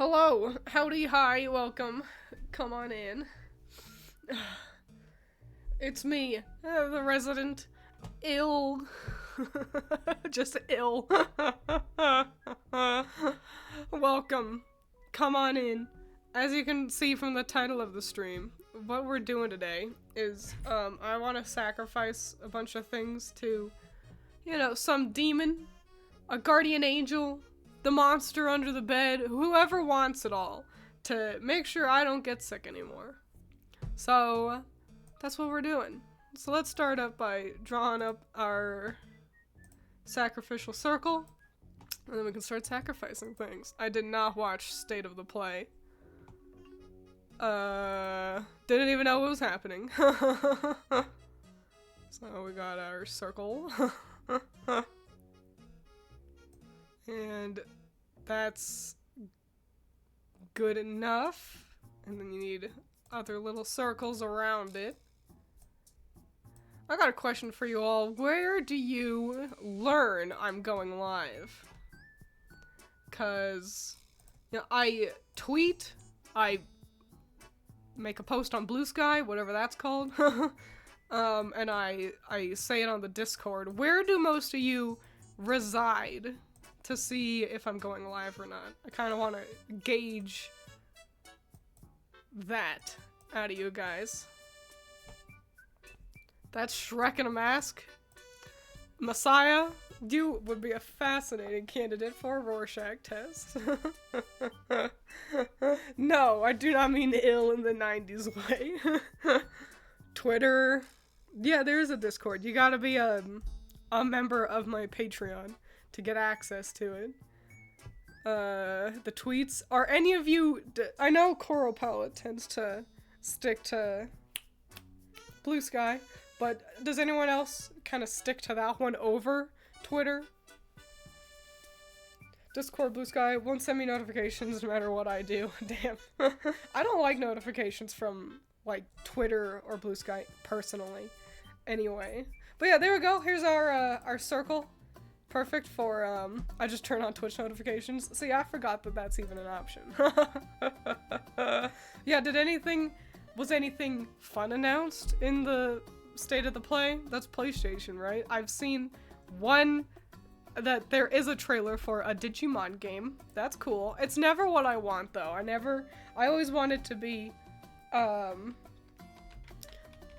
Hello, howdy, hi, welcome. Come on in. It's me, the resident ill. Just ill. Welcome. Come on in. As you can see from the title of the stream, what we're doing today is, I want to sacrifice a bunch of things to, some demon, a guardian angel, the monster under the bed, whoever wants it all, to make sure I don't get sick anymore. So, that's what we're doing. So let's start up by drawing up our sacrificial circle, and then we can start sacrificing things. I did not watch State of the Play. Didn't even know what was happening. So we got our circle. And that's good enough. And then you need other little circles around it. I got a question for you all. Where do you learn I'm going live? Cause, I tweet, I make a post on Blue Sky, whatever that's called, and I say it on the Discord. Where do most of you reside to see if I'm going live or not? I kind of want to gauge that out of you guys. That's Shrek in a mask. Messiah, you would be a fascinating candidate for a Rorschach test. No, I do not mean ill in the 90s way. Twitter. Yeah, there is a Discord. You gotta be a member of my Patreon to get access to it. The tweets. Are any of you... I know Coral Palette tends to stick to Blue Sky, but does anyone else kind of stick to that one over Twitter? Discord, Blue Sky, won't send me notifications no matter what I do. Damn. I don't like notifications from, like, Twitter or Blue Sky, personally. Anyway. But yeah, there we go. Here's our circle. Perfect for, I just turn on Twitch notifications. See, I forgot that that's even an option. Yeah, was anything fun announced in the State of the Play? That's PlayStation, right? I've seen one that there is a trailer for a Digimon game. That's cool. It's never what I want, though. I always want it to be,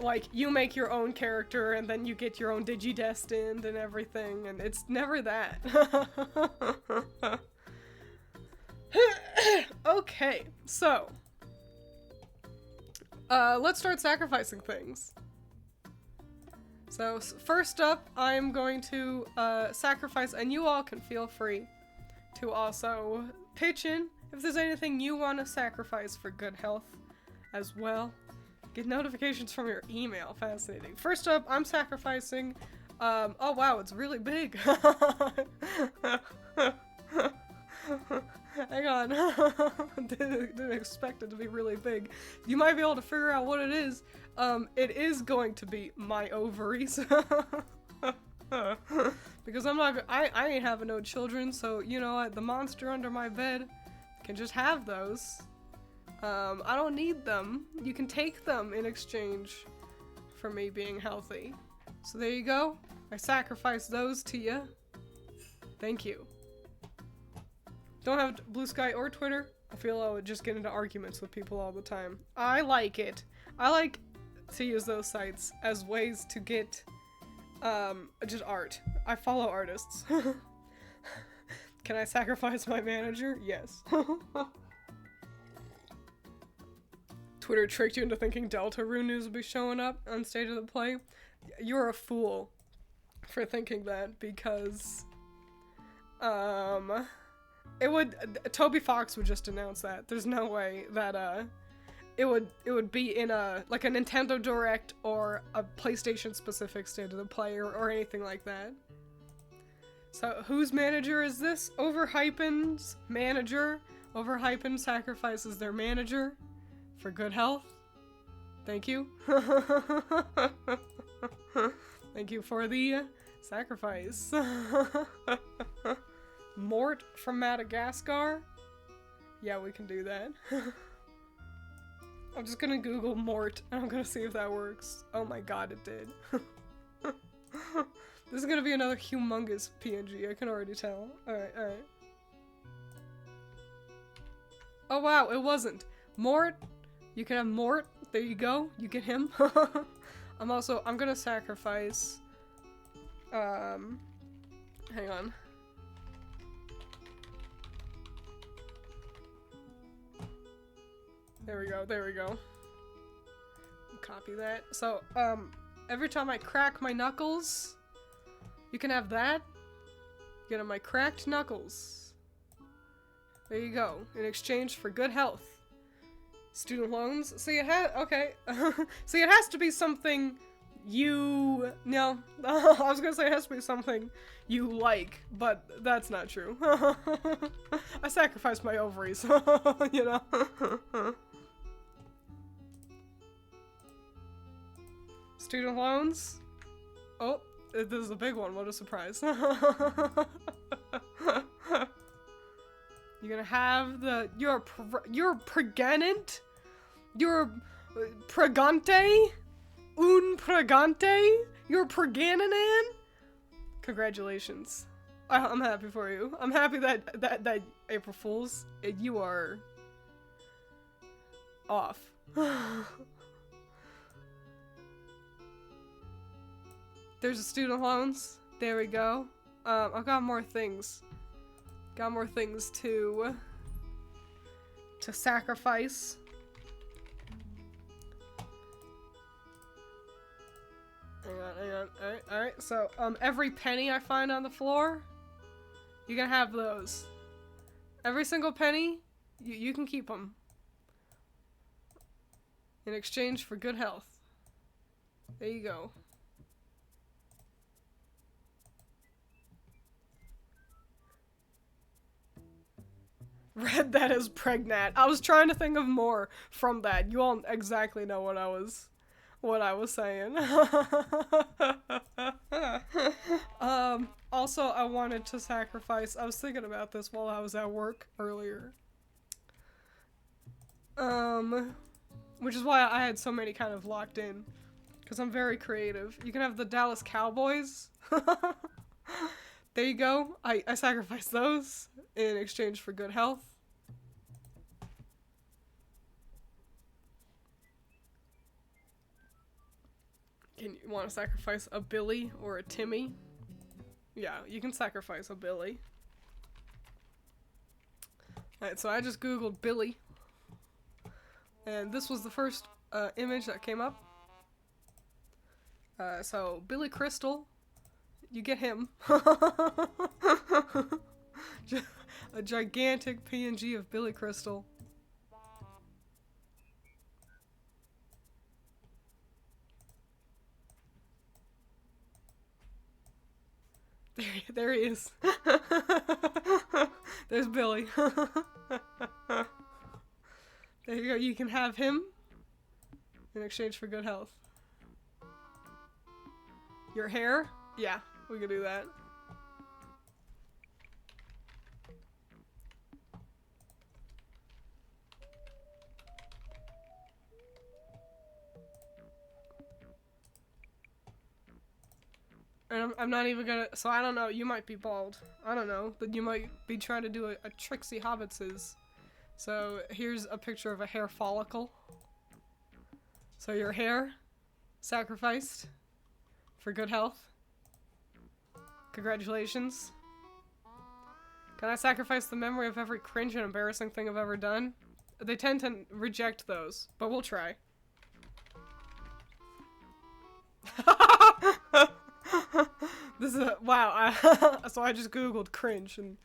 like, you make your own character and then you get your own Digidestined and everything, and it's never that. Okay, so, let's start sacrificing things. So, first up, I'm going to sacrifice, and you all can feel free to also pitch in if there's anything you want to sacrifice for good health as well. Get notifications from your email. Fascinating. First up, I'm sacrificing, oh wow, it's really big. Hang on. Didn't expect it to be really big. You might be able to figure out what it is. It is going to be my ovaries. Because I ain't having no children, so you know what, the monster under my bed can just have those. I don't need them. You can take them in exchange for me being healthy. So there you go. I sacrifice those to you. Thank you. Don't have Blue Sky or Twitter. I feel I would just get into arguments with people all the time. I like it. I like to use those sites as ways to get, just art. I follow artists. Can I sacrifice my manager? Yes. Twitter tricked you into thinking Deltarune news would be showing up on State of the Play. You're a fool for thinking that, because, Toby Fox would just announce that. There's no way that, it would be in like a Nintendo Direct or a PlayStation specific State of the Play or anything like that. So, whose manager is this? Overhypen's manager. Overhypen sacrifices their manager for good health. Thank you. Thank you for the sacrifice. Mort from Madagascar. Yeah, we can do that. I'm just gonna Google Mort, and I'm gonna see if that works. Oh my god, it did. This is gonna be another humongous PNG, I can already tell. Alright, alright. Oh wow, it wasn't. Mort! You can have Mort. There you go. You get him. I'm gonna sacrifice... hang on. There we go, there we go. Copy that. So, every time I crack my knuckles, you can have that. Get on my cracked knuckles. There you go. In exchange for good health. Student loans. See, it has, okay. See, it has to be something you, no. I was gonna say it has to be something you like, but that's not true. I sacrificed my ovaries, you know. Student loans. Oh, this is a big one. What a surprise. You're gonna have the, you're pregnant? You're pregante? Un pregante? You're preganan? Congratulations. I'm happy for you. I'm happy that April Fools, you are off. There's the student loans. There we go. I've got more things. Got more things to sacrifice. Hang on. Alright. So, every penny I find on the floor, you can have those. Every single penny, you can keep them. In exchange for good health. There you go. Read that as pregnant. I was trying to think of more from that. You all exactly know what I was saying. Also, I wanted to sacrifice. I was thinking about this while I was at work earlier. Which is why I had so many kind of locked in, because I'm very creative. You can have the Dallas Cowboys. There you go. I sacrificed those in exchange for good health. You want to sacrifice a Billy or a Timmy? Yeah, you can sacrifice a Billy. Alright, so I just googled Billy. And this was the first image that came up. So, Billy Crystal. You get him. A gigantic PNG of Billy Crystal. There he is. There's Billy. There you go. You can have him in exchange for good health. Your hair? Yeah, we can do that. And I'm not even gonna, so I don't know, you might be bald. I don't know, but you might be trying to do a Trixie Hobbitses. So here's a picture of a hair follicle. So your hair, sacrificed for good health. Congratulations. Can I sacrifice the memory of every cringe and embarrassing thing I've ever done? They tend to reject those, but we'll try. This is a, wow, so I just googled cringe, and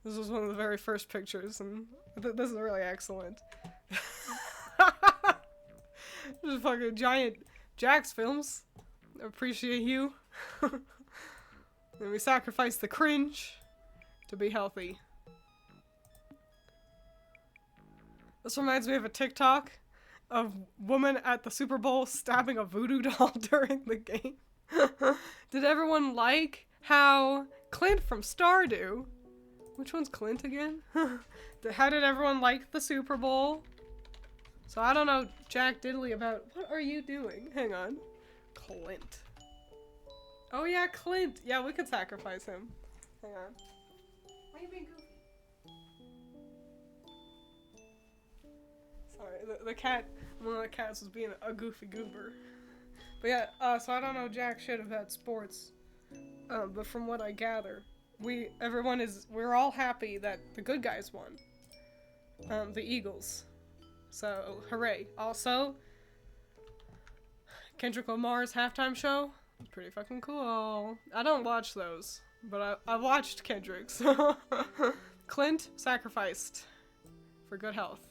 this was one of the very first pictures, and this is really excellent. Just fucking giant Jax films. Appreciate you. And we sacrifice the cringe to be healthy. This reminds me of a TikTok of woman at the Super Bowl stabbing a voodoo doll during the game. Did everyone like how Clint from Stardew Which one's Clint again? How did everyone like the Super Bowl? So I don't know Jack Diddley about... What are you doing? Hang on. Clint. Oh yeah, Clint. Yeah, we could sacrifice him. Hang on. Why are you being goofy? Sorry, the cat... One of the cats was being a goofy goober. But yeah, so I don't know jack shit about sports. But from what I gather, we're all happy that the good guys won. The Eagles. So, hooray. Also, Kendrick Lamar's halftime show, pretty fucking cool. I don't watch those, but I watched Kendrick's. Clint sacrificed for good health.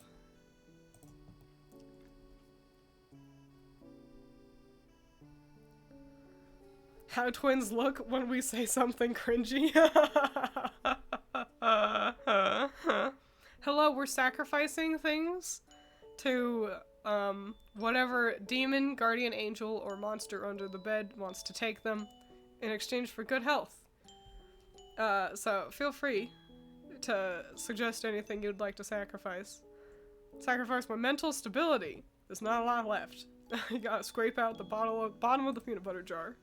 How twins look when we say something cringy. Hello, we're sacrificing things to whatever demon, guardian angel, or monster under the bed wants to take them in exchange for good health. So feel free to suggest anything you'd like to sacrifice. Sacrifice my mental stability. There's not a lot left. You gotta scrape out the bottom of the peanut butter jar.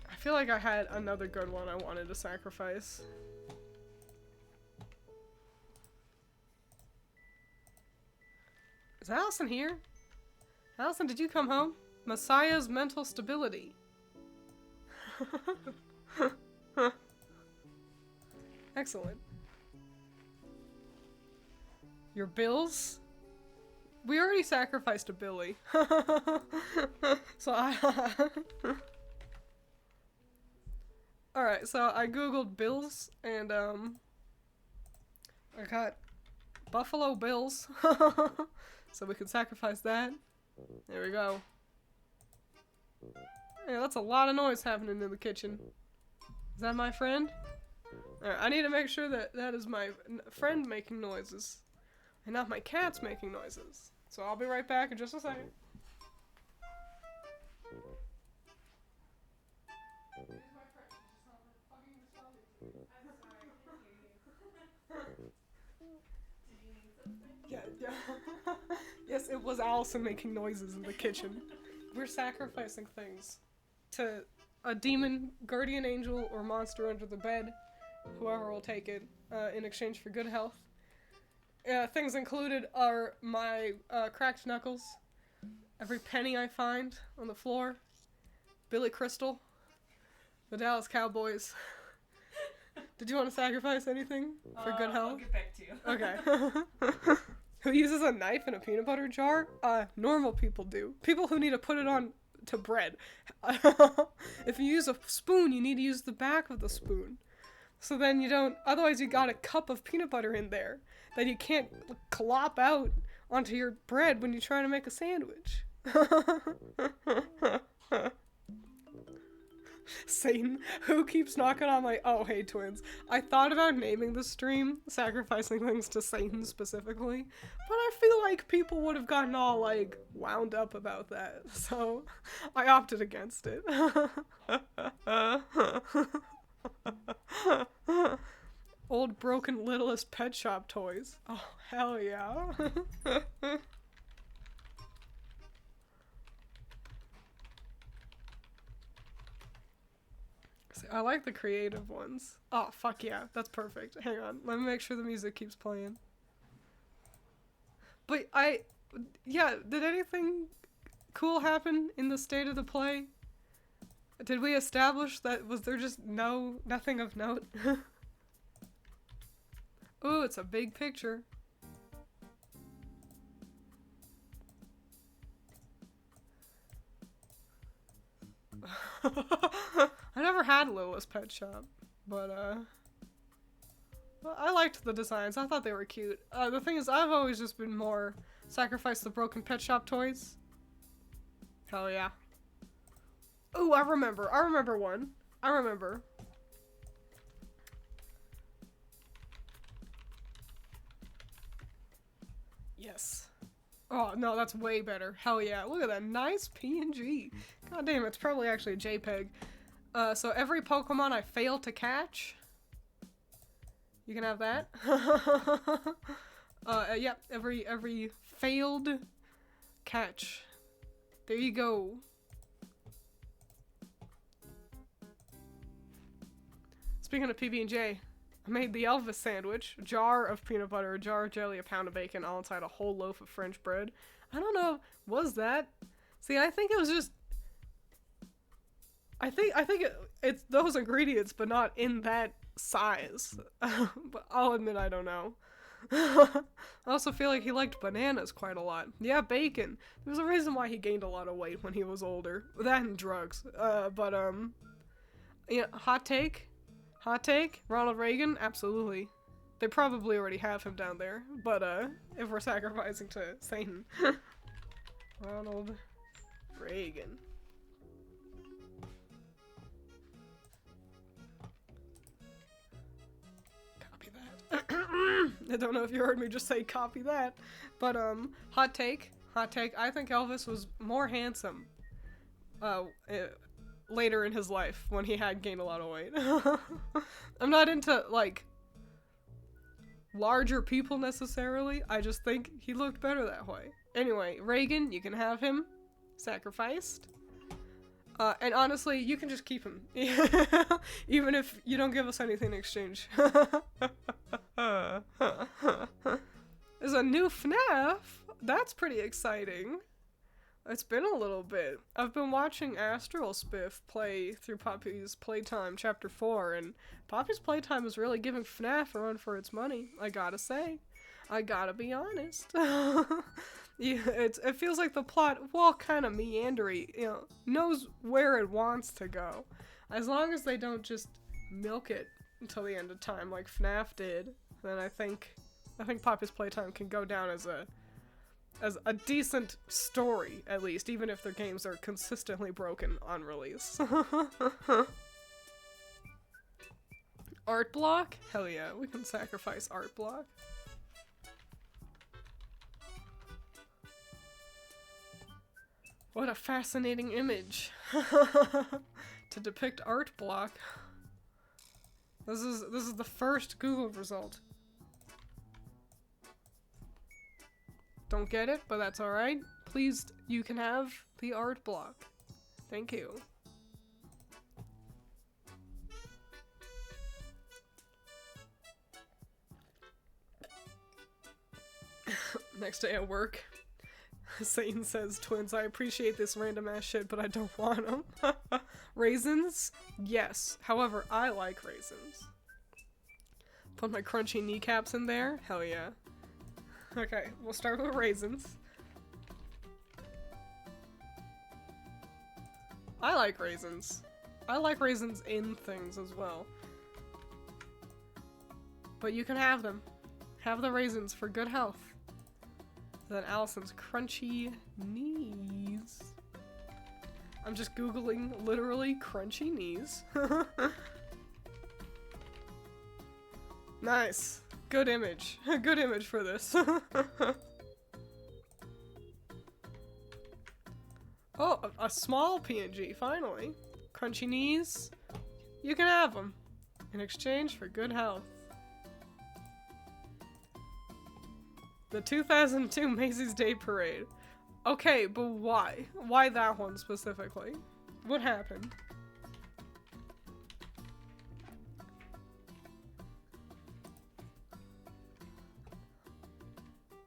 I feel like I had another good one I wanted to sacrifice. Is Allison here? Allison, did you come home? Messiah's mental stability. Excellent. Your bills? We already sacrificed a Billy. So Alright, so I googled bills, and I got Buffalo Bills. So we can sacrifice that. There we go. Yeah, that's a lot of noise happening in the kitchen. Is that my friend? Alright, I need to make sure that that is my friend making noises, and not my cats making noises. So I'll be right back in just a second. Yeah. Yes, it was Allison making noises in the kitchen. We're sacrificing things to a demon, guardian angel, or monster under the bed. Whoever will take it in exchange for good health. Things included are my cracked knuckles, every penny I find on the floor, Billy Crystal, the Dallas Cowboys. Did you want to sacrifice anything for good health? I'll get back to you. Okay. Who uses a knife in a peanut butter jar? Normal people do. People who need to put it on to bread. If you use a spoon, you need to use the back of the spoon. So then you don't, otherwise you got a cup of peanut butter in there that you can't clop out onto your bread when you try to make a sandwich. Satan, who keeps knocking on my... Oh, hey, twins. I thought about naming the stream, sacrificing things to Satan specifically, but I feel like people would have gotten all, like, wound up about that, so I opted against it. Old broken littlest pet shop toys. Oh, hell yeah. I like the creative ones. Oh, fuck yeah. That's perfect. Hang on. Let me make sure the music keeps playing. But yeah, did anything cool happen in the state of the play? Did we establish that, was there just nothing of note? Ooh, it's a big picture. I never had Littlest Pet Shop, but well, I liked the designs. I thought they were cute. The thing is, I've always just been more sacrifice the broken Pet Shop toys. Hell yeah. Ooh, I remember one. I remember. Yes. Oh, no, that's way better. Hell yeah. Look at that nice PNG. God damn, it's probably actually a JPEG. So every Pokemon I fail to catch, you can have that. Yep, every failed catch. There you go. Speaking of PB&J, I made the Elvis sandwich. A jar of peanut butter, a jar of jelly, a pound of bacon, all inside a whole loaf of French bread. I don't know, was that? See, I think it was just... I think it's those ingredients, but not in that size. But I'll admit I don't know. I also feel like he liked bananas quite a lot. Yeah, bacon. There's a reason why he gained a lot of weight when he was older. That and drugs. Yeah, hot take? Hot take? Ronald Reagan? Absolutely. They probably already have him down there, but if we're sacrificing to Satan. Ronald Reagan. Copy that. I don't know if you heard me just say copy that, but hot take. I think Elvis was more handsome later in his life when he had gained a lot of weight. I'm not into, like, larger people necessarily. I just think he looked better that way. Anyway, Reagan, you can have him sacrificed. And honestly, you can just keep him. Even if you don't give us anything in exchange. There's a new FNAF. That's pretty exciting. It's been a little bit. I've been watching Astral Spiff play through Poppy's Playtime Chapter 4, and Poppy's Playtime is really giving FNAF a run for its money, I gotta say. I gotta be honest. Yeah, it feels like the plot, while kind of meandery, you know, knows where it wants to go. As long as they don't just milk it until the end of time like FNAF did, then I think Poppy's Playtime can go down as a decent story, at least, even if their games are consistently broken on release. Art block? Hell yeah, we can sacrifice art block. What a fascinating image to depict art block. This is the first Google result. Don't get it, but that's alright. Please, you can have the art block. Thank you. Next day at work, Satan says, Twiins, I appreciate this random ass shit, but I don't want them. Raisins? Yes. However, I like raisins. Put my crunchy kneecaps in there? Hell yeah. Okay, we'll start with raisins. I like raisins. I like raisins in things as well. But you can have them. Have the raisins for good health. Then Allison's crunchy knees. I'm just googling literally crunchy knees. Nice. Good image. Good image for this. Oh, a small PNG, finally. Crunchy knees. You can have them in exchange for good health. The 2002 Macy's Day Parade. Okay, but why? Why that one specifically? What happened?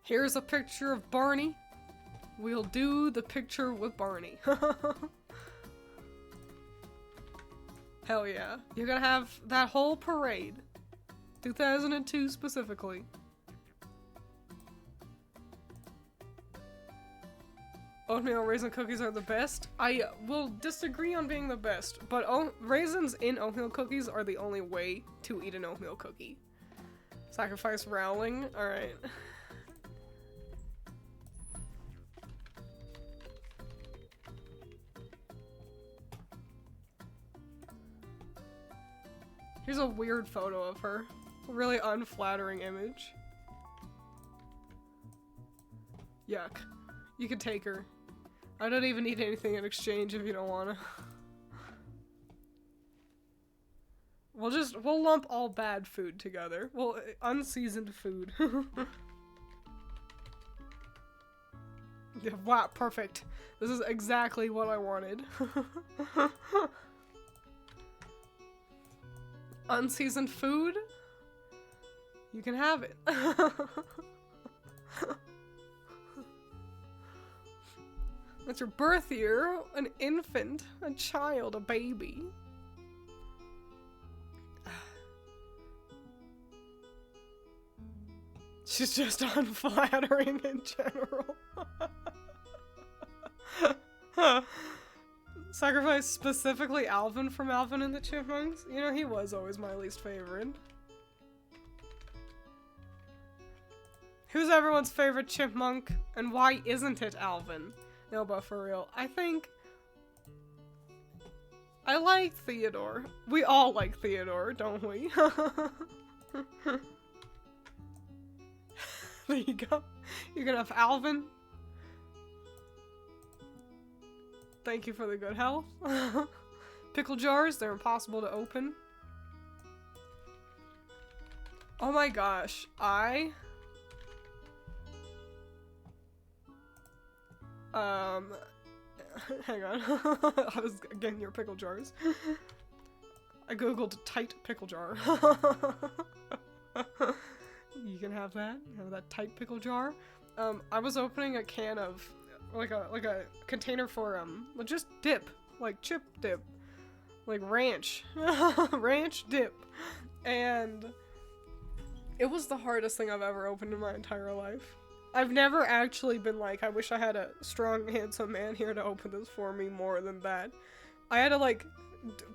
Here's a picture of Barney. We'll do the picture with Barney. Hell yeah. You're gonna have that whole parade. 2002 specifically. Oatmeal raisin cookies are the best. I will disagree on being the best, but raisins in oatmeal cookies are the only way to eat an oatmeal cookie. Sacrifice Rowling? Alright. Here's a weird photo of her. A really unflattering image. Yuck. You can take her. I don't even need anything in exchange if you don't wanna. We'll lump all bad food together. Well, unseasoned food. Yeah, wow, perfect. This is exactly what I wanted. Unseasoned food? You can have it. That's your birth year, an infant, a child, a baby. She's just unflattering in general. Sacrifice specifically Alvin from Alvin and the Chipmunks? You know, he was always my least favorite. Who's everyone's favorite chipmunk, and why isn't it Alvin? No, but for real, I think I like Theodore. We all like Theodore, don't we? There you go. You're gonna have Alvin. Thank you for the good health. Pickle jars, they're impossible to open. Oh my gosh, hang on. I was getting your pickle jars. I googled tight pickle jar. You can have that. Have that tight pickle jar. I was opening a can of like a container for just dip, like chip dip, like ranch, ranch dip, and it was the hardest thing I've ever opened in my entire life. I've never actually been like, I wish I had a strong, handsome man here to open this for me more than that. I had to like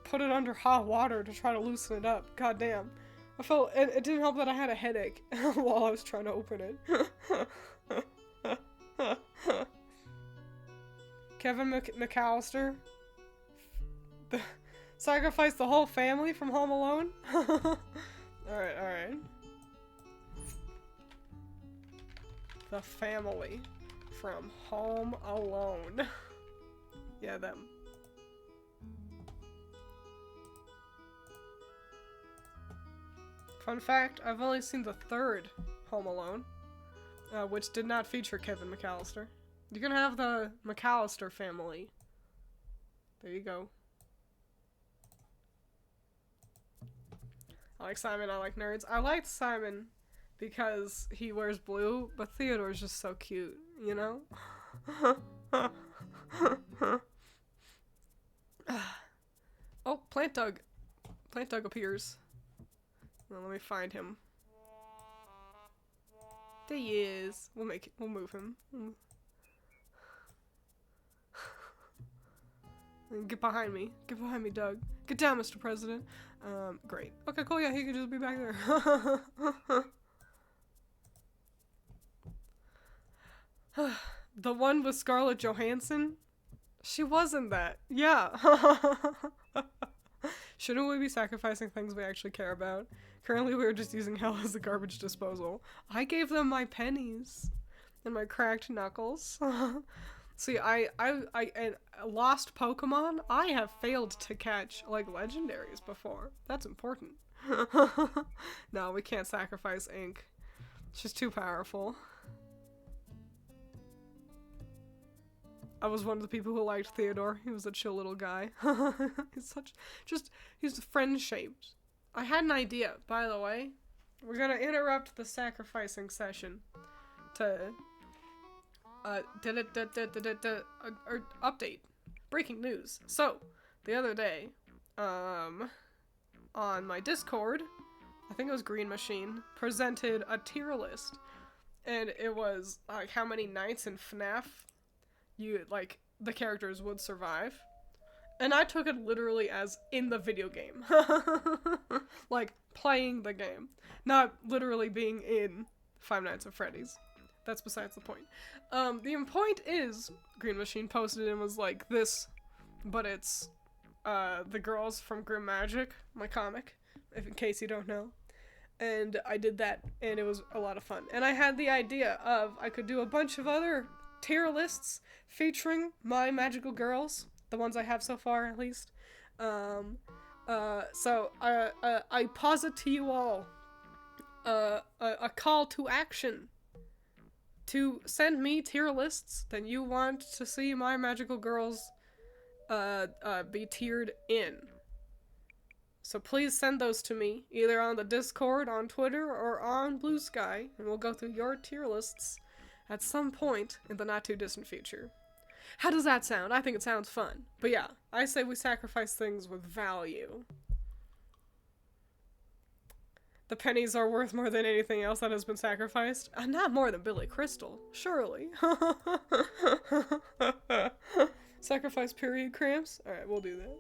put it under hot water to try to loosen it up. God damn. I felt, it didn't help that I had a headache while I was trying to open it. Kevin McAllister? Sacrifice the whole family from Home Alone? Alright, alright. The family from Home Alone. Yeah, them. Fun fact, I've only seen the third Home Alone, which did not feature Kevin McAllister. You can have the McAllister family. There you go. I like Simon, I like nerds. I liked Simon because he wears blue, but Theodore's just so cute, you know? Oh, Plant Dug. Plant Dug appears. Well, let me find him. There he is. We'll move him. Get behind me. Get behind me, Doug. Get down, Mr. President. Great. Okay, cool, yeah, he can just be back there. The one with Scarlett Johansson? She wasn't that. Yeah. Shouldn't we be sacrificing things we actually care about? Currently, we are just using hell as a garbage disposal. I gave them my pennies and my cracked knuckles. See, I lost Pokemon. I have failed to catch like legendaries before. That's important. No, we can't sacrifice Ink. She's too powerful. I was one of the people who liked Theodore. He was a chill little guy. He's friend-shaped. I had an idea, by the way. We're gonna interrupt the sacrificing session to, update. Breaking news. So, the other day, on my Discord, I think it was Green Machine, presented a tier list. And it was, like, how many nights in FNAF the characters would survive. And I took it literally as in the video game. Like, playing the game. Not literally being in Five Nights at Freddy's. That's besides the point. The point is, Green Machine posted and was like this, but it's, the girls from Grim Magic, my comic, in case you don't know. And I did that, and it was a lot of fun. And I had the idea of, I could do a bunch of other tier lists featuring my magical girls, the ones I have so far at least, I posit to you all a call to action to send me tier lists that you want to see my magical girls be tiered in. So please send those to me, either on the Discord, on Twitter, or on Blue Sky, and we'll go through your tier lists at some point in the not too distant future. How does that sound? I think it sounds fun. But yeah, I say we sacrifice things with value. The pennies are worth more than anything else that has been sacrificed. Not more than Billy Crystal, surely. Sacrifice period cramps? Alright, we'll do that.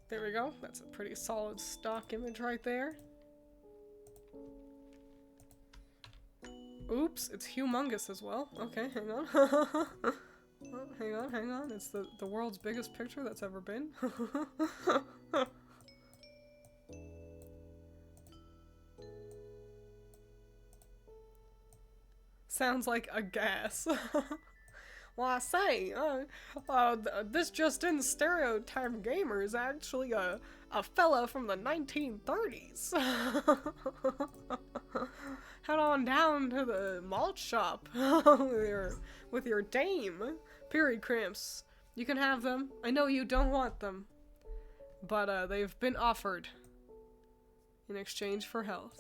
There we go. That's a pretty solid stock image right there. Oops, it's humongous as well. Okay, hang on. Oh, hang on. It's the world's biggest picture that's ever been. Sounds like a gas. Well, I say, this just in stereotype gamer is actually a fella from the 1930s. Head on down to the malt shop with your dame. Period cramps. You can have them. I know you don't want them, but they've been offered in exchange for health.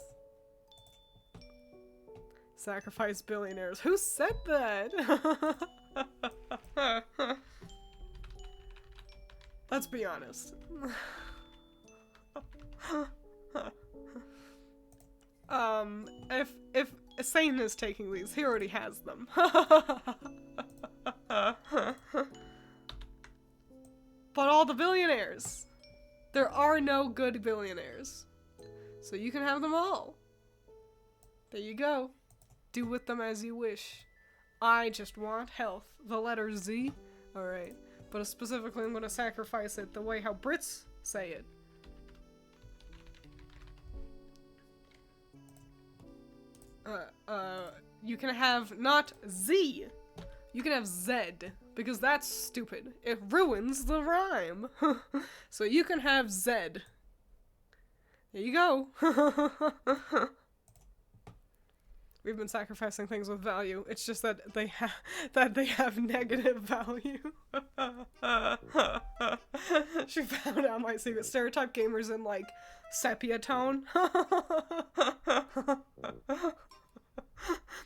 Sacrifice billionaires. Who said that? Let's be honest. If Satan is taking these, he already has them. But all the billionaires. There are no good billionaires. So you can have them all. There you go. Do with them as you wish. I just want health. The letter Z? Alright. But specifically I'm gonna sacrifice it the way how Brits say it. You can have not Z. You can have Z. Because that's stupid. It ruins the rhyme. So you can have Z. There you go. We've been sacrificing things with value. It's just that they have negative value. She found out my secret. Stereotype gamers in like sepia tone.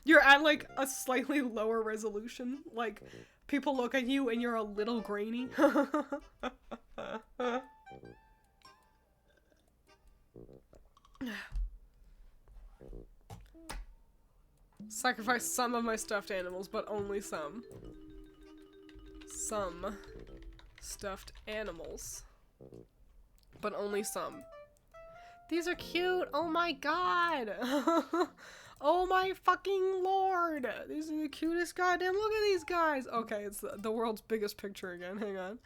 You're at like a slightly lower resolution. Like people look at you and you're a little grainy. Sacrifice some of my stuffed animals, but only some. Some stuffed animals. But only some. These are cute! Oh my god! Oh my fucking lord! These are the cutest goddamn- look at these guys! Okay, it's the world's biggest picture again, hang on.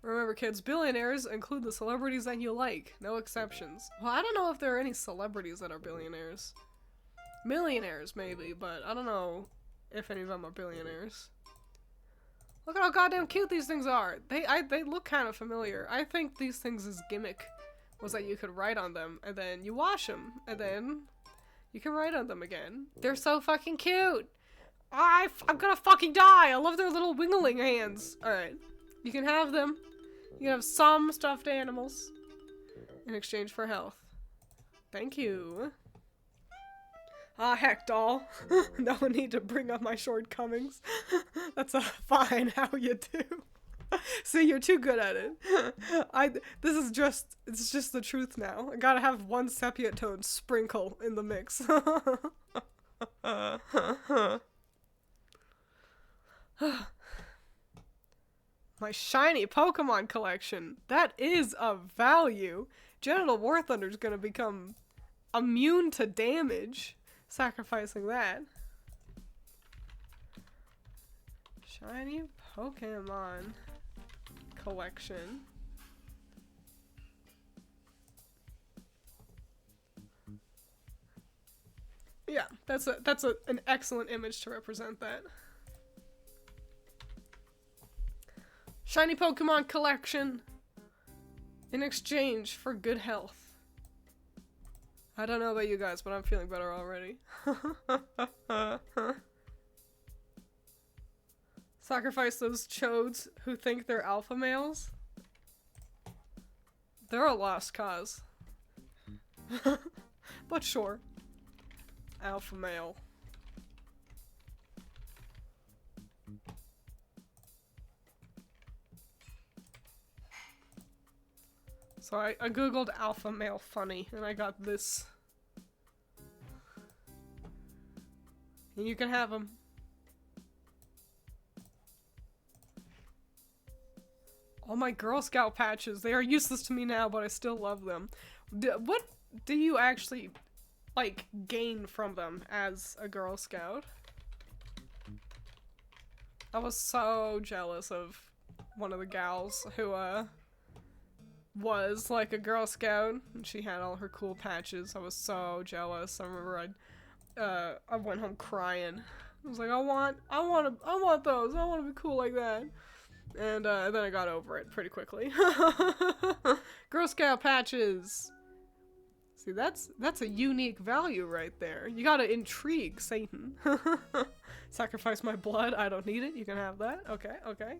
Remember kids, billionaires include the celebrities that you like, no exceptions. Well, I don't know if there are any celebrities that are billionaires. Millionaires, maybe, but I don't know if any of them are billionaires. Look at how goddamn cute these things are! They look kind of familiar. I think these things' gimmick was that you could write on them, and then you wash them, and then you can write on them again. They're so fucking cute! I'm gonna fucking die! I love their little wingling hands! Alright. You can have them. You can have some stuffed animals in exchange for health. Thank you. Ah, heck, doll. No need to bring up my shortcomings. That's fine how you do. See, you're too good at it. It's just the truth now. I gotta have one sepia tone sprinkle in the mix. My shiny Pokemon collection. That is of value. Genital War Thunder's gonna become immune to damage. Sacrificing that. Shiny Pokemon collection. That's an excellent image to represent that. Shiny Pokemon collection in exchange for good health. I don't know about you guys, but I'm feeling better already. Sacrifice those chodes who think they're alpha males. They're a lost cause. But sure. Alpha male. So I googled alpha male funny and I got this. And you can have them. All my Girl Scout patches, they are useless to me now, but I still love them. What do you actually, like, gain from them as a Girl Scout? I was so jealous of one of the gals who, was, like, a Girl Scout, and she had all her cool patches. I was so jealous. I remember I went home crying. I was like, I want those. I want to be cool like that. And then I got over it pretty quickly. Girl Scout patches. See, that's a unique value right there. You gotta intrigue Satan. Sacrifice my blood. I don't need it. You can have that. Okay, okay.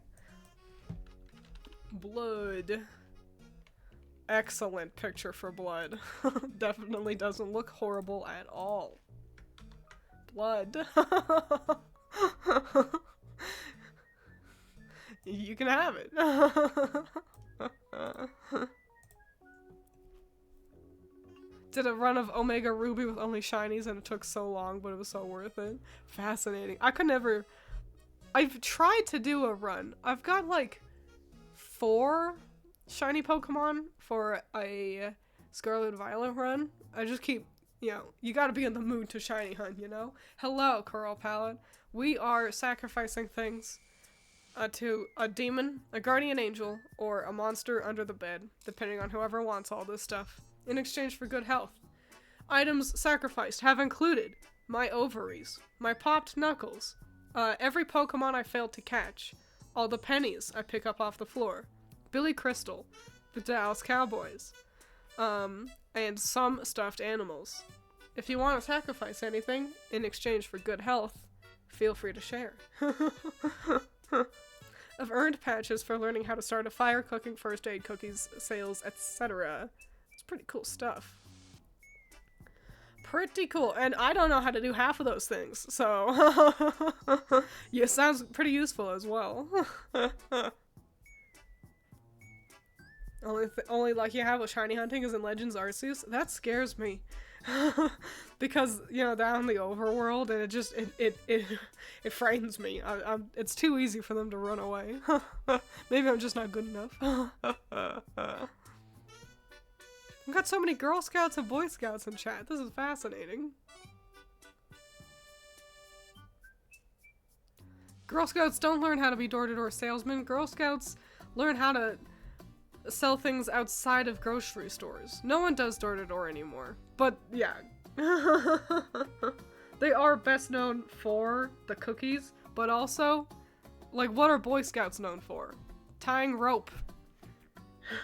Blood. Excellent picture for blood. Definitely doesn't look horrible at all. Blood. You can have it. Did a run of Omega Ruby with only shinies and it took so long, but it was so worth it. Fascinating. I've tried to do a run. I've got like 4 shiny Pokemon for a Scarlet Violet run. I just keep, you gotta be in the mood to shiny hunt, you know? Hello, Coral Palette. We are sacrificing things to a demon, a guardian angel, or a monster under the bed, depending on whoever wants all this stuff, in exchange for good health. Items sacrificed have included my ovaries, my popped knuckles, every Pokemon I failed to catch, all the pennies I pick up off the floor, Billy Crystal, the Dallas Cowboys, and some stuffed animals. If you want to sacrifice anything in exchange for good health, feel free to share. I've earned patches for learning how to start a fire, cooking, first aid, cookies, sales, etc. It's pretty cool stuff. Pretty cool, and I don't know how to do half of those things, so yeah, sounds pretty useful as well. Only luck you have with shiny hunting is in Legends Arceus. That scares me. Because, down in the overworld, and it frightens me. It's too easy for them to run away. Maybe I'm just not good enough. We've got so many Girl Scouts and Boy Scouts in chat. This is fascinating. Girl Scouts don't learn how to be door-to-door salesmen. Girl Scouts learn how to sell things outside of grocery stores. No one does door-to-door anymore. But, yeah. They are best known for the cookies, but also, like, what are Boy Scouts known for? Tying rope.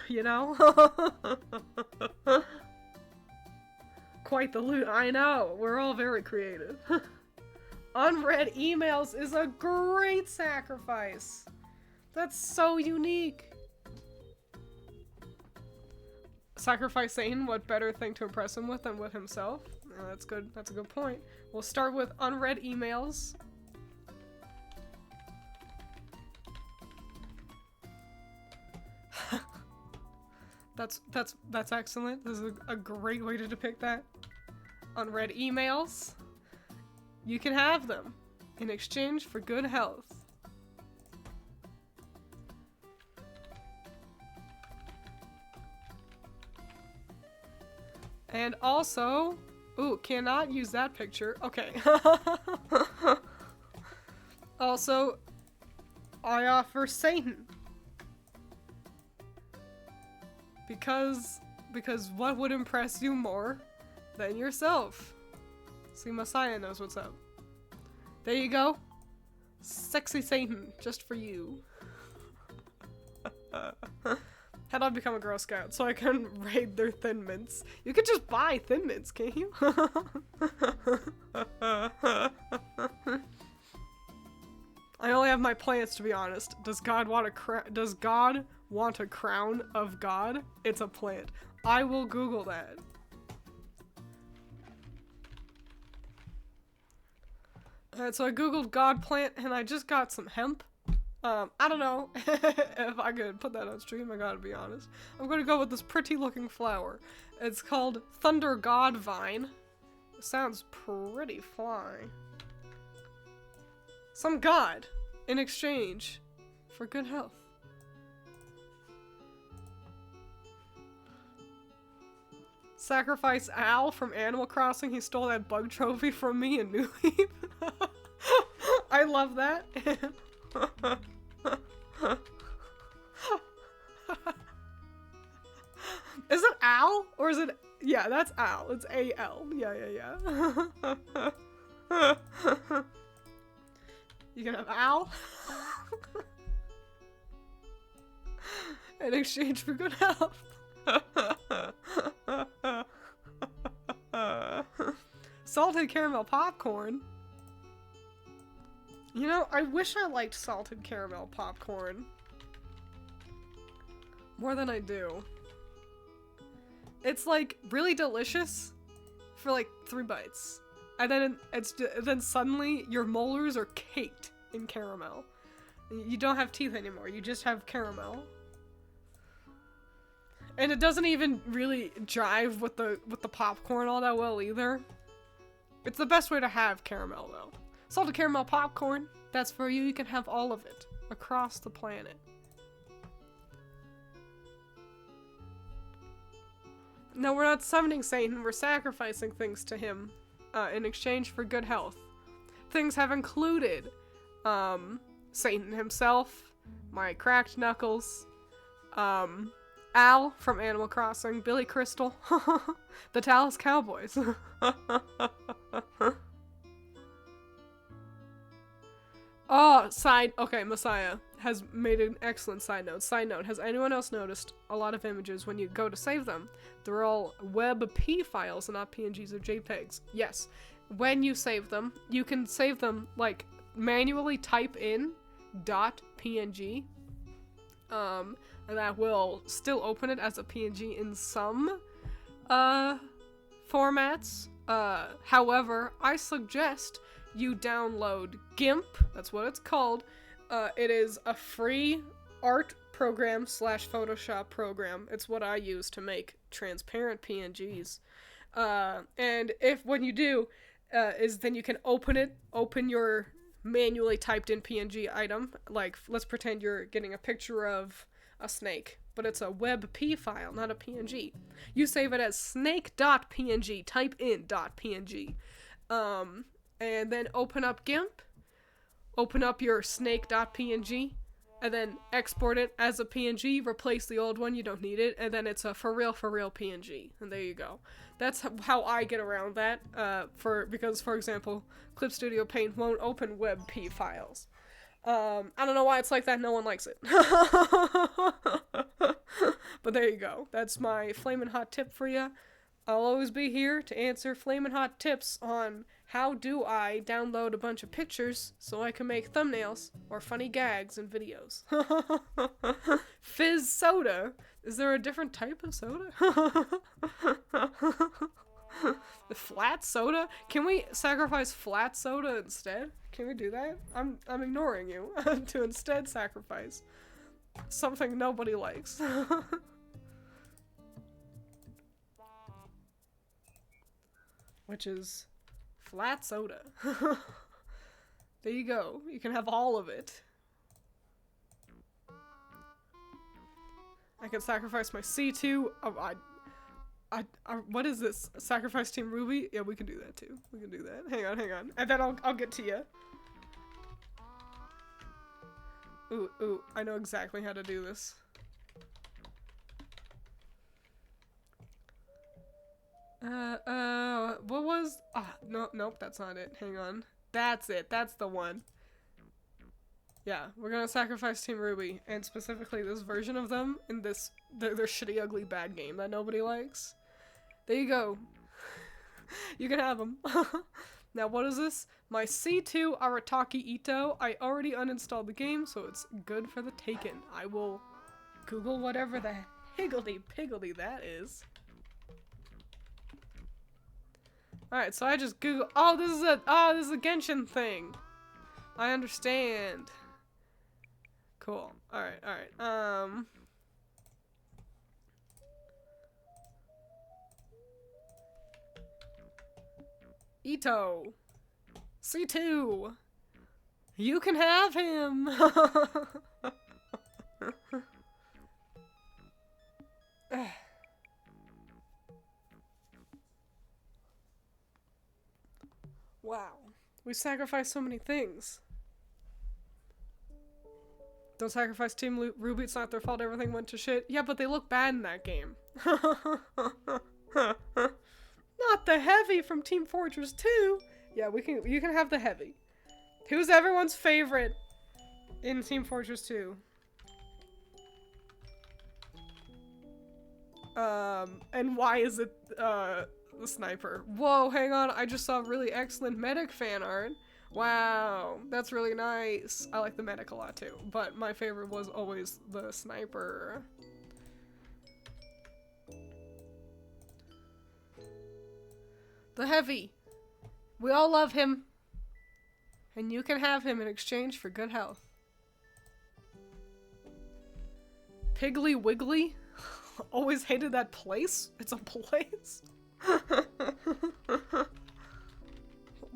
You know? Quite the loot. I know. We're all very creative. Unread emails is a great sacrifice. That's so unique. Sacrifice Satan, what better thing to impress him with than with himself? Oh, that's good. That's a good point. We'll start with unread emails. That's excellent. This is a great way to depict that. Unread emails. You can have them in exchange for good health. And also, ooh, cannot use that picture. Okay. Also, I offer Satan. Because what would impress you more than yourself? See, Messiah knows what's up. There you go. Sexy Satan, just for you. How'd I become a Girl Scout? So I can raid their Thin Mints. You could just buy Thin Mints, can't you? I only have my plants, to be honest. Does God want a crown of God? It's a plant. I will Google that. Alright, so I googled God plant and I just got some hemp. I don't know if I could put that on stream, I gotta be honest. I'm gonna go with this pretty looking flower. It's called Thunder God Vine. It sounds pretty fly. Some god in exchange for good health. Sacrifice Al from Animal Crossing. He stole that bug trophy from me in New Leaf. I love that. Is it Al? Or is it... Yeah, that's Al. It's A-L. Yeah. You can have Al? In exchange for good health. Salted caramel popcorn. You know, I wish I liked salted caramel popcorn more than I do. It's like really delicious for like 3 bites. And then suddenly your molars are caked in caramel. You don't have teeth anymore, you just have caramel. And it doesn't even really jive with the popcorn all that well either. It's the best way to have caramel though. Salted caramel popcorn, that's for you. You can have all of it across the planet. No, we're not summoning Satan, we're sacrificing things to him in exchange for good health. Things have included Satan himself, my cracked knuckles, Al from Animal Crossing, Billy Crystal, the Dallas Cowboys. Oh, okay, Messiah has made an excellent side note. Side note, has anyone else noticed a lot of images when you go to save them? They're all WebP files and not PNGs or JPEGs. Yes, when you save them, you can save them, like, manually type in .png, and that will still open it as a PNG in some, formats. However, I suggest you download GIMP, that's what it's called. It is a free art program / Photoshop program. It's what I use to make transparent PNGs. And when you do, then you can open your manually typed in PNG item. Like, let's pretend you're getting a picture of a snake, but it's a WebP file, not a PNG. You save it as snake.png, type in .png. And then open up GIMP, open up your snake.png, and then export it as a PNG, replace the old one, you don't need it, and then it's a for real PNG, and there you go. That's how I get around that, because, for example, Clip Studio Paint won't open WebP files. I don't know why it's like that, no one likes it. But there you go, that's my flamin' hot tip for you. I'll always be here to answer flamin' hot tips on how do I download a bunch of pictures so I can make thumbnails or funny gags in videos. Fizz soda. Is there a different type of soda? The flat soda? Can we sacrifice flat soda instead? Can we do that? I'm ignoring you to instead sacrifice something nobody likes. Which is flat soda. There you go. You can have all of it. I can sacrifice my C2. Oh, what is this? Sacrifice Team Ruby? Yeah, we can do that too. We can do that. Hang on. And then I'll get to you. Ooh, I know exactly how to do this. What was? Ah, no, nope, that's not it. Hang on. That's it. That's the one. Yeah, we're gonna sacrifice Team Ruby, and specifically this version of them in this their shitty, ugly, bad game that nobody likes. There you go. You can have them. Now, what is this? My C2 Arataki Ito. I already uninstalled the game, so it's good for the taken. I will Google whatever the higgledy-piggledy that is. Alright, so I just Google. Oh, this is a Genshin thing. I understand. Cool. Alright. Ito. C2. You can have him. Wow. We sacrificed so many things. Don't sacrifice Team Ruby, it's not their fault everything went to shit. Yeah, but they look bad in that game. Not the heavy from Team Fortress 2. Yeah, you can have the heavy. Who's everyone's favorite in Team Fortress 2? And why is it the sniper? Whoa, hang on, I just saw really excellent medic fan art. Wow, that's really nice. I like the medic a lot too, but my favorite was always the sniper. The heavy. We all love him. And you can have him in exchange for good health. Piggly Wiggly? Always hated that place? It's a place?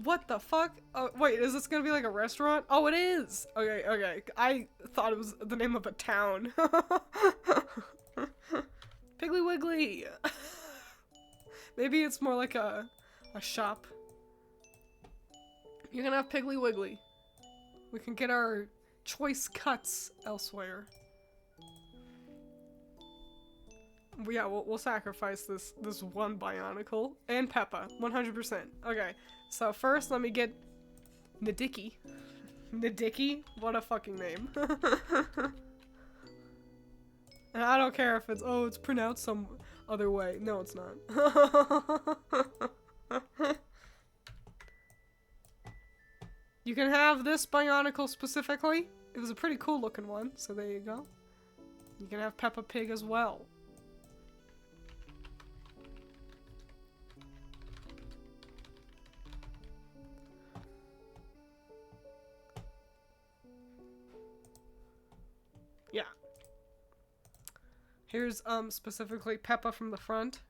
What the fuck? Oh, wait, is this gonna be like a restaurant? Oh, it is! Okay. I thought it was the name of a town. Piggly Wiggly! Maybe it's more like a shop. You can have Piggly Wiggly. We can get our choice cuts elsewhere. Yeah, we'll sacrifice this one Bionicle. And Peppa, 100%. Okay, so first let me get Nadiki. Nadiki? What a fucking name. And I don't care if it's pronounced some other way. No, it's not. You can have this Bionicle specifically. It was a pretty cool looking one, so there you go. You can have Peppa Pig as well. Yeah. Here's specifically Peppa from the front.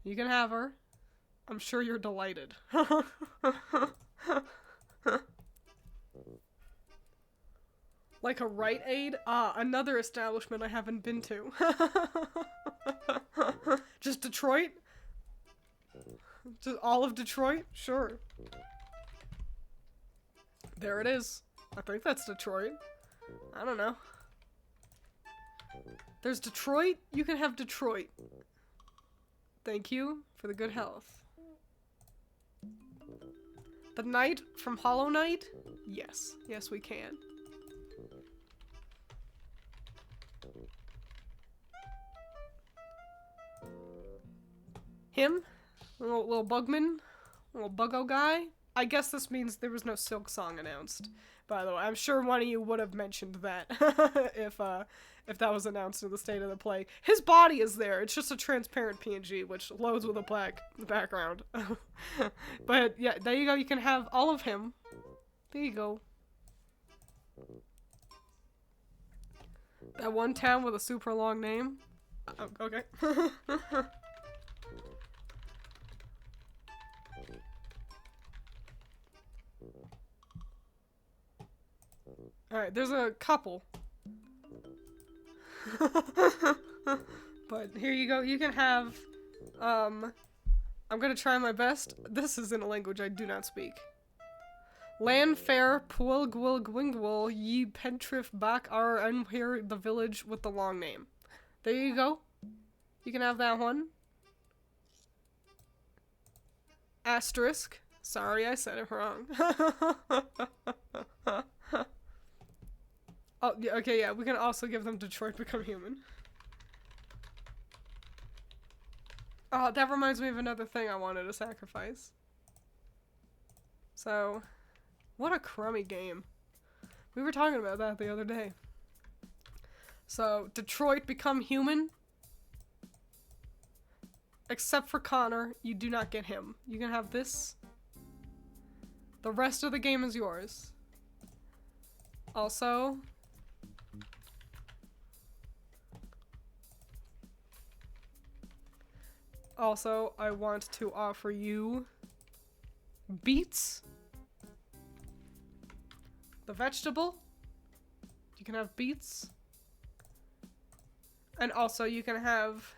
You can have her. I'm sure you're delighted. Like a Rite Aid? Ah, another establishment I haven't been to. Just Detroit? Just all of Detroit? Sure. There it is. I think that's Detroit. I don't know. There's Detroit? You can have Detroit. Thank you for the good health. The Knight from Hollow Knight? Yes. Yes, we can. Him? Little Bugman? Little Buggo guy? I guess this means there was no Silk Song announced. By the way, I'm sure one of you would have mentioned that if that was announced in the State of the Play. His body is there. It's just a transparent PNG, which loads with a black background. But yeah, there you go. You can have all of him. There you go. That one town with a super long name. Oh, okay. Alright, there's a couple. But here you go, you can have, I'm gonna try my best. This is in a language I do not speak. Lanfair Puel Gwil Gwingwil Ye Pentrif Bak Ar and here the village with the long name. There you go. You can have that one. Asterisk. Sorry, I said it wrong. Oh, yeah, okay, yeah, we can also give them Detroit Become Human. Oh, that reminds me of another thing I wanted to sacrifice. So, what a crummy game. We were talking about that the other day. So, Detroit Become Human. Except for Connor, you do not get him. You can have this. The rest of the game is yours. Also, I want to offer you beets. The vegetable. You can have beets. And also you can have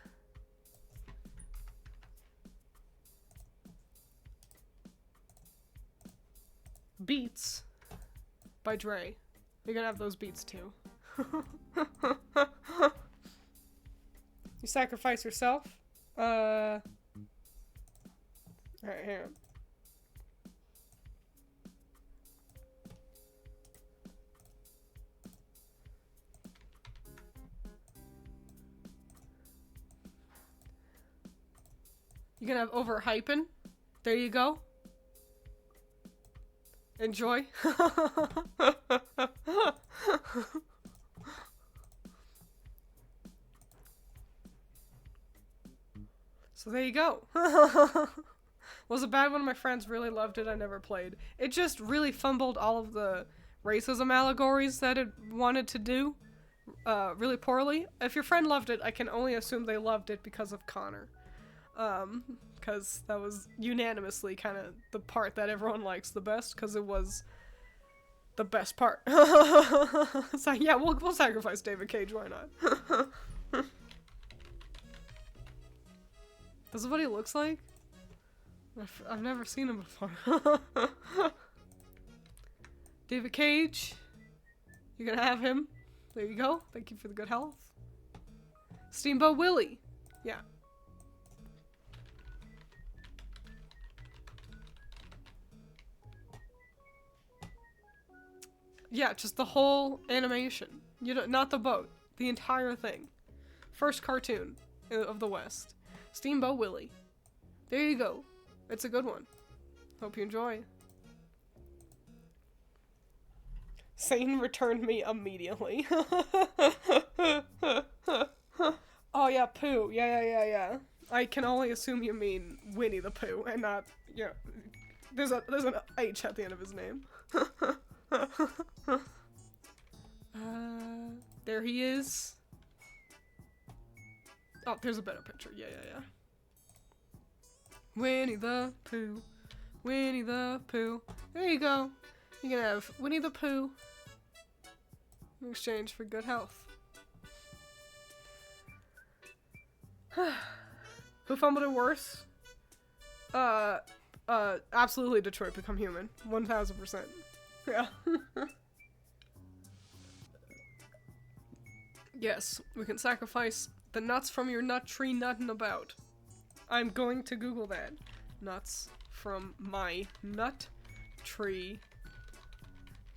Beats by Dre. You're gonna have those beats too. You sacrifice yourself. Alright, hang on. You can have overhyping. There you go. Enjoy. So there you go. Was it bad? One of my friends really loved it. I never played. It just really fumbled all of the racism allegories that it wanted to do really poorly. If your friend loved it, I can only assume they loved it because of Connor. Because that was unanimously kind of the part that everyone likes the best, because it was the best part. So yeah, we'll sacrifice David Cage, why not? This is what he looks like? I've never seen him before. David Cage, you're gonna have him. There you go. Thank you for the good health. Steamboat Willie. Yeah. Yeah, just the whole animation. You know, not the boat. The entire thing. First cartoon of the West. Steamboat Willie. There you go. It's a good one. Hope you enjoy. Satan returned me immediately. Oh yeah, Pooh. Yeah. I can only assume you mean Winnie the Pooh and not, yeah. There's an H at the end of his name. There he is. Oh, there's a better picture. Yeah. Winnie the Pooh. Winnie the Pooh. There you go. You can have Winnie the Pooh in exchange for good health. Who fumbled it worse? Absolutely Detroit Become Human. 1000%. Yeah. Yes, we can sacrifice the nuts from your nut tree nutting about. I'm going to Google that. Nuts from my nut tree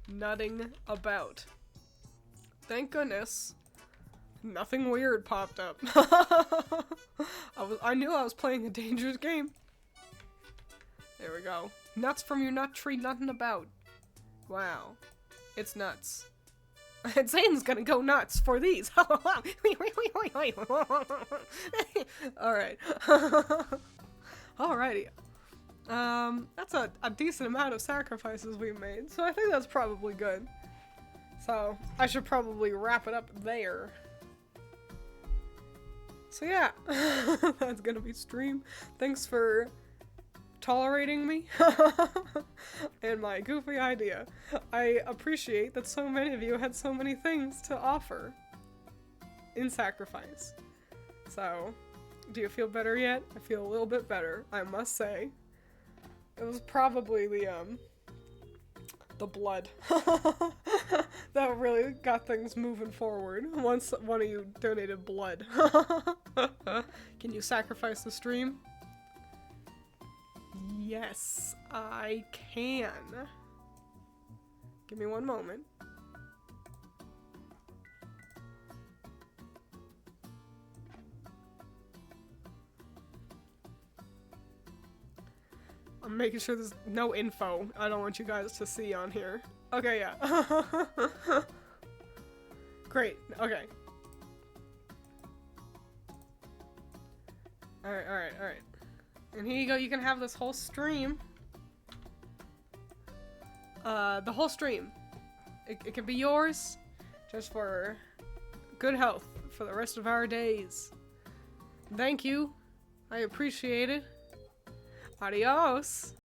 nutting about. Thank goodness. Nothing weird popped up. I knew I was playing a dangerous game. There we go. Nuts from your nut tree nutting about. Wow. It's nuts. And Satan's gonna go nuts for these. Alright. Alrighty. That's a decent amount of sacrifices we've made, so I think that's probably good. So, I should probably wrap it up there. So yeah, that's gonna be stream. Thanks for tolerating me and my goofy idea. I appreciate that so many of you had so many things to offer in sacrifice. So, do you feel better yet? I feel a little bit better, I must say. It was probably the blood that really got things moving forward once one of you donated blood. Can you sacrifice the stream? Yes, I can. Give me one moment. I'm making sure there's no info I don't want you guys to see on here. Okay, yeah. Great, okay. Alright. And here you go, you can have this whole stream. The whole stream. It can be yours, just for good health for the rest of our days. Thank you. I appreciate it. Adios.